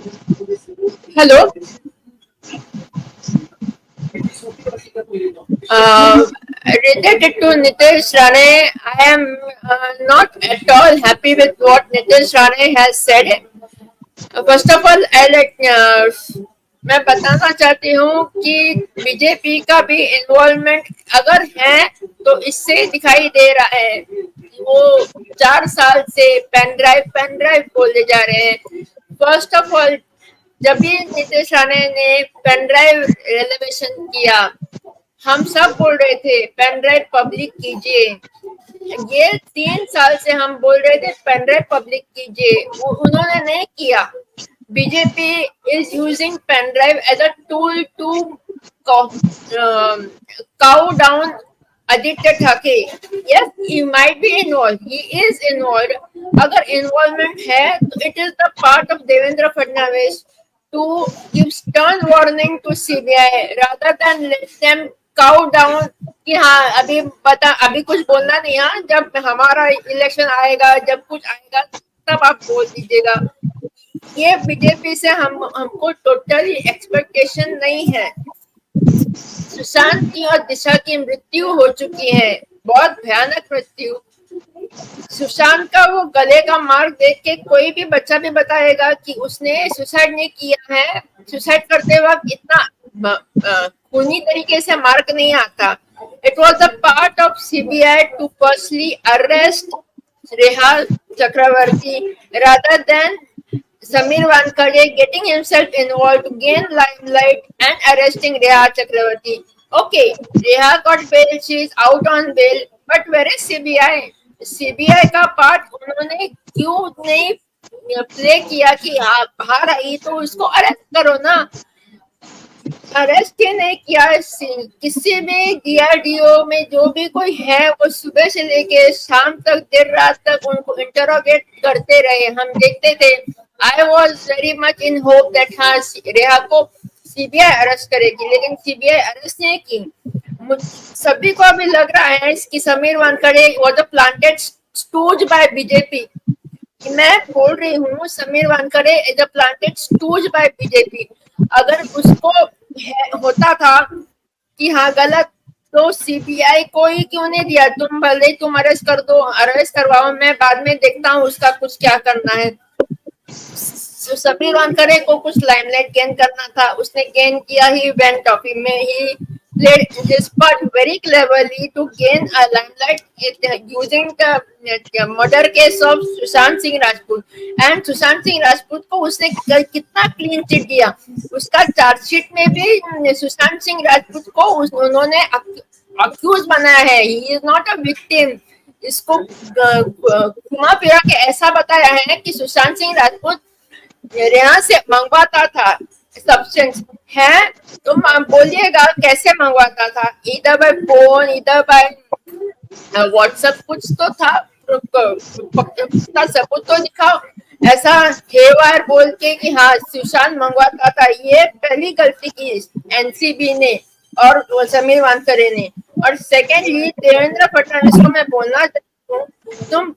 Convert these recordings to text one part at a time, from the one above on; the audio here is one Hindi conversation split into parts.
Hello. Uh, Related to Nitish Rane, I am not at all happy with what Nitish Rane has said. First of all मैं बताना चाहती हूँ कि बीजेपी का भी इन्वॉल्वमेंट अगर है तो इससे दिखाई दे रहा है। वो 4 साल से पेन ड्राइव बोले जा रहे हैं। फर्स्ट ऑफ ऑल जब भी नीतीश राणे ने पेन ड्राइव रिजर्वेशन किया, हम सब बोल रहे थे पेन ड्राइव पब्लिक कीजिए। ये 3 साल से हम बोल रहे थे पेन ड्राइव पब्लिक कीजिए, उन्होंने नहीं किया। BJP is using pen drive as a tool to cow down Aditya Thake. Yes, he might be involved. He is involved. अगर involvement है तो it is the part of Devendra Fadnavis to give stern warning to CBI rather than let them cow down कि हाँ अभी कुछ बोलना नहीं। हाँ, जब हमारा इलेक्शन आएगा, जब कुछ आएगा तब आप बोल दीजिएगा। ये बीजेपी से हमको टोटली एक्सपेक्टेशन नहीं है। सुशांत की और दिशा की मृत्यु हो चुकी है, बहुत भयानक मृत्यु। सुशांत का वो गले का मार्क देख के कोई भी बच्चा भी बताएगा कि उसने सुसाइड नहीं किया है। सुसाइड करते वक्त इतना खूनी तरीके से मार्क नहीं आता। It was the part of CBI to personally arrest Rhea Chakraborty rather than Samir Wankhede getting himself involved to gain limelight and arresting Reha Chakravarti. Okay, Reha got bail, she is out on bail, but where is CBI? CBI का पार्ट उन्होंने क्यों नहीं प्ले किया कि आप बाहर आई तो उसको अरेस्ट करो ना। अरेस्ट ही नहीं किया। किसी भी डीआरडीओ में जो भी कोई है वो सुबह से लेके शाम तक देर रात तक उनको इंटरोगेट करते रहे, हम देखते थे। I was very much in hope that हाँ रेहा को सीबीआई अरेस्ट करेगी, लेकिन सीबीआई अरेस्ट नहीं की। सभी को अभी लग रहा है कि Sameer Wankhede was planted stooge by BJP. मैं बोल रही हूँ Sameer Wankhede is a planted stooge by BJP. अगर उसको होता था कि हाँ गलत, तो सीबीआई को ही क्यों नहीं दिया? तुम भले तुम अरेस्ट कर दो, अरेस्ट करवाओ, मैं बाद में देखता हूँ उसका कुछ क्या करना है। समीर वानखेड़े को कुछ लाइमलाइट गेन करना था, उसने गेन किया। ही वेंट ऑफ में ही played his part very cleverly to gain a limelight using the murder case of Sushant Singh Rajput. And Sushant Singh Rajput को उसने कितना क्लीन चिट दिया। उसका चार्जशीट में भी सुशांत सिंह राजपूत को उन्होंने अक्यूज बनाया है। He is not a victim. इसको घुमा फिरा के ऐसा बताया है कि सुशांत सिंह राजपूत रेहा से मंगवाता था सब्सटेंस है। तो बोलिएगा कैसे मंगवाता था? इधर बाय फोन, इधर बाय व्हाट्सएप, कुछ तो था, उसका सबूत तो दिखाओ। ऐसा हेवार बोल के कि हाँ सुशांत मंगवाता था, ये पहली गलती की एनसीबी ने और समीर वानखेड़े ने। और सेकेंडली देवेंद्र फडणवीस को मैं बोलना चाहती हूँ, तुम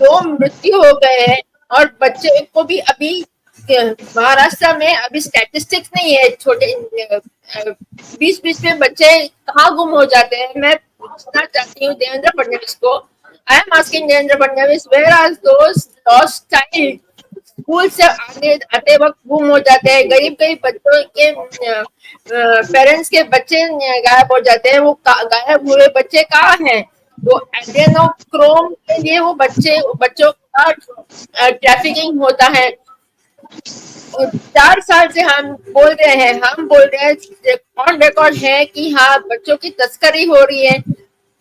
2 मृत्यु हो गए हैं और बच्चे को भी अभी महाराष्ट्र में अभी स्टैटिस्टिक्स नहीं है, छोटे 20-20 में बच्चे कहाँ गुम हो जाते हैं। मैं पूछना चाहती हूँ देवेंद्र फडणवीस को, I am asking Devendra Fadnavis, where are those lost child? School से आते वक्त गुम हो जाते हैं, गरीब गरीब बच्चों के पेरेंट्स के बच्चे गायब हो जाते हैं। वो गायब हुए बच्चे कहाँ हैं? वो एडेनोक्रोम के लिए वो बच्चों का ट्रैफिकिंग होता है। 4 साल से हम बोल रहे हैं ऑन रिकॉर्ड है कि हाँ बच्चों की तस्करी हो रही है।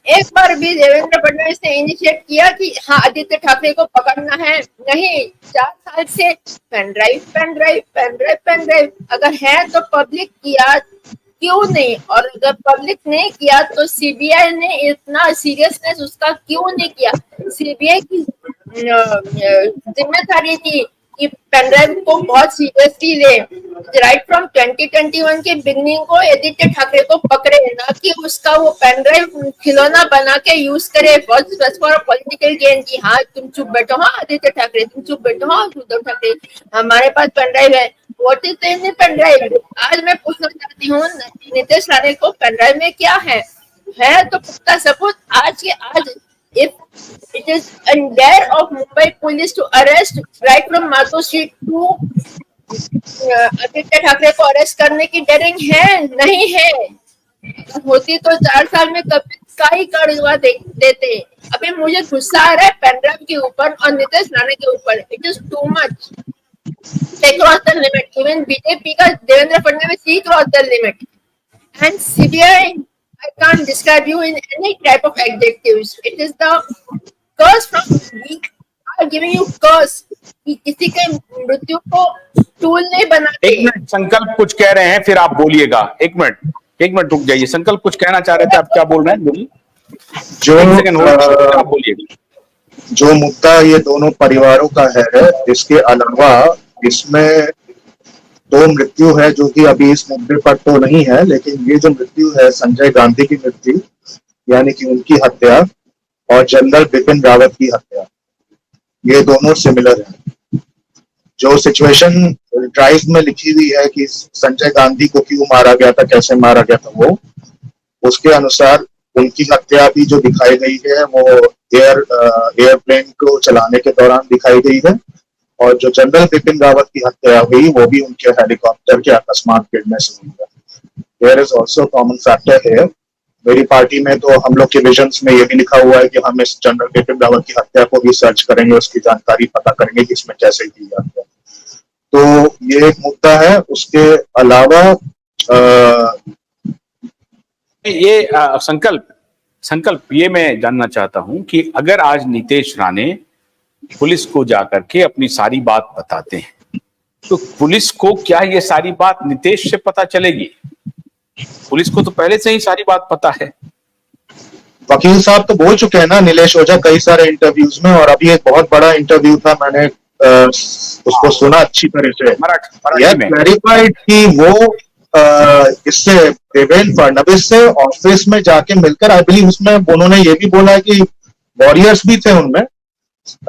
एक बार भी देवेंद्र फडणवीस ने इनिशिएट किया कि हाँ आदित्य ठाकरे को पकड़ना है? नहीं। 4 साल से pen drive pen drive pen drive pen drive. अगर है तो पब्लिक किया क्यों नहीं? और अगर पब्लिक नहीं किया तो सीबीआई ने इतना सीरियसनेस उसका क्यों नहीं किया? सीबीआई की जिम्मेदारी थी कि पेन ड्राइव को बहुत सीरियसली ले। राइट फ्रॉम 2021 के बिगनिंग को आदित्य ठाकरे को पकड़े, ना कि उसका वो पेन ड्राइव खिलौना बना के यूज करे बस फॉर पॉलिटिकल गेन की हाँ तुम चुप बैठो, हाँ आदित्य ठाकरे तुम चुप बैठो, हाँ उद्धव ठाकरे हमारे पास पेन ड्राइव है। What is the pen drive? आज मैं पूछना चाहती हूँ नीतीश राणे को पेन ड्राइव में क्या है तो पुख्ता सबूत आज के आज। If it is a dare of Mumbai police to arrest right from Margo Street to Aditya Thackeray को अरेस्ट करने की डेयरिंग है नहीं है? होती तो 4 साल में कभी का ही करवा देते। अभी मुझे गुस्सा आ रहा है पेन ड्राइव के ऊपर और नीतीश राणे के ऊपर। It is too much, they cross the limit. Even BJP का देवेंद्र फडणवीस ही cross the limit. And CBI, I can't describe you in any type of adjectives. It is the curse from weak are giving you curse कि किसी के मृत्यु को टूल नहीं बनाते। एक मिनट, संकल्प कुछ कह रहे हैं फिर आप बोलिएगा। एक मिनट रुक जाइए। संकल्प कुछ कहना चाह रहे थे, आप क्या बोल रहे हैं? बोलिए। आप बोलिएगा। जो मुद्दा ये दोनों परिवारों का है, इसके अलावा इसमें 2 मृत्यु है जो कि अभी इस मुद्दे पर तो नहीं है, लेकिन ये जो मृत्यु है संजय गांधी की मृत्यु यानी कि उनकी हत्या और जनरल बिपिन रावत की हत्या, ये दोनों सिमिलर हैं। जो सिचुएशन ड्राइव में लिखी हुई है कि संजय गांधी को क्यों मारा गया था, कैसे मारा गया था, वो उसके अनुसार उनकी हत्या भी जो दिखाई गई है वो एयरप्लेन को चलाने के दौरान दिखाई गई है, और जो जनरल बिपिन रावत की हत्या हुई वो भी उनके हेलीकॉप्टर के अकस्मात गिरने से हुई है। There is also common factor है। मेरी पार्टी में तो हम लोग के विजन्स में ये भी लिखा हुआ है कि हम इस जनरल बिपिन रावत की हत्या को भी सर्च करेंगे, उसकी जानकारी पता करेंगे कि इसमें कैसे की जाती है। तो ये एक मुद्दा है। उसके अलावा ये संकल्प ये मैं जानना चाहता हूं कि अगर आज नीतीश राणे पुलिस को जाकर के अपनी सारी बात बताते हैं तो पुलिस को क्या ये सारी बात नीतीश से पता चलेगी? पुलिस को तो पहले से ही सारी बात पता है। वकील साहब तो बोल चुके हैं ना, नीलेश ओझा, कई सारे इंटरव्यूज में, और अभी एक बहुत बड़ा इंटरव्यू था, मैंने उसको सुना अच्छी तरह से। क्लैरिफाइड कि वो इससे देवेंद्र फडणवीस से ऑफिस में जाके मिलकर, आई बिलीव उसमें उन्होंने ये भी बोला है कि वॉरियर्स भी थे उनमें,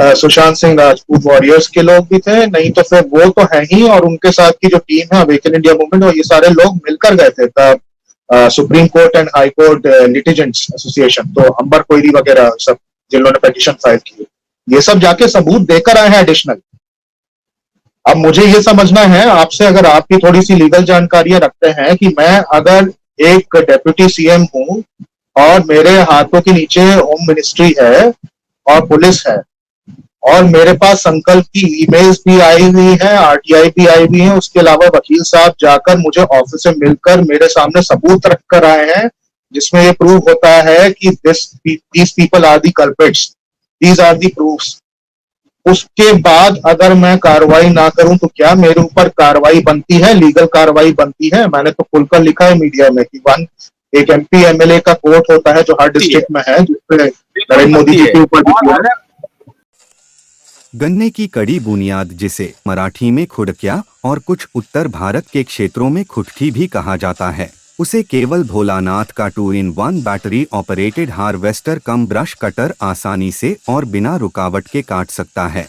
सुशांत सिंह राजपूत वॉरियर्स के लोग भी थे, नहीं तो फिर वो तो है ही, और उनके साथ की जो टीम है अवेकन इंडिया मूवमेंट, और ये सारे लोग मिलकर गए थे supreme court and high court litigants association, तो अंबर कोयरी वगैरह सब जिन्होंने पिटीशन फाइल की, ये सब जाके सबूत देकर आए हैं एडिशनल। अब मुझे ये समझना है आपसे, अगर आपकी थोड़ी सी लीगल जानकारियां रखते हैं, कि मैं अगर एक डेप्यूटी सीएम हूं और मेरे हाथों के नीचे होम मिनिस्ट्री है और पुलिस है, और मेरे पास संकल्प की ईमेल्स भी आई हुई है, आरटीआई भी आई हुई है, उसके अलावा वकील साहब जाकर मुझे ऑफिस में मिलकर मेरे सामने सबूत रख कर आए हैं जिसमें ये प्रूव होता है कि these people are the culprits, these are the proofs। उसके बाद अगर मैं कार्रवाई ना करूं तो क्या मेरे ऊपर कार्रवाई बनती है, लीगल कार्रवाई बनती है? मैंने तो खुलकर लिखा है मीडिया में कि एक एमपी एमएलए का कोर्ट होता है जो हर डिस्ट्रिक्ट में है, जिसपे नरेंद्र मोदी जी के ऊपर गन्ने की कड़ी बुनियाद, जिसे मराठी में खुड़किया और कुछ उत्तर भारत के क्षेत्रों में खुटकी भी कहा जाता है, उसे केवल भोलानाथ का 2-in-1 बैटरी ऑपरेटेड हार्वेस्टर कम ब्रश कटर आसानी से और बिना रुकावट के काट सकता है।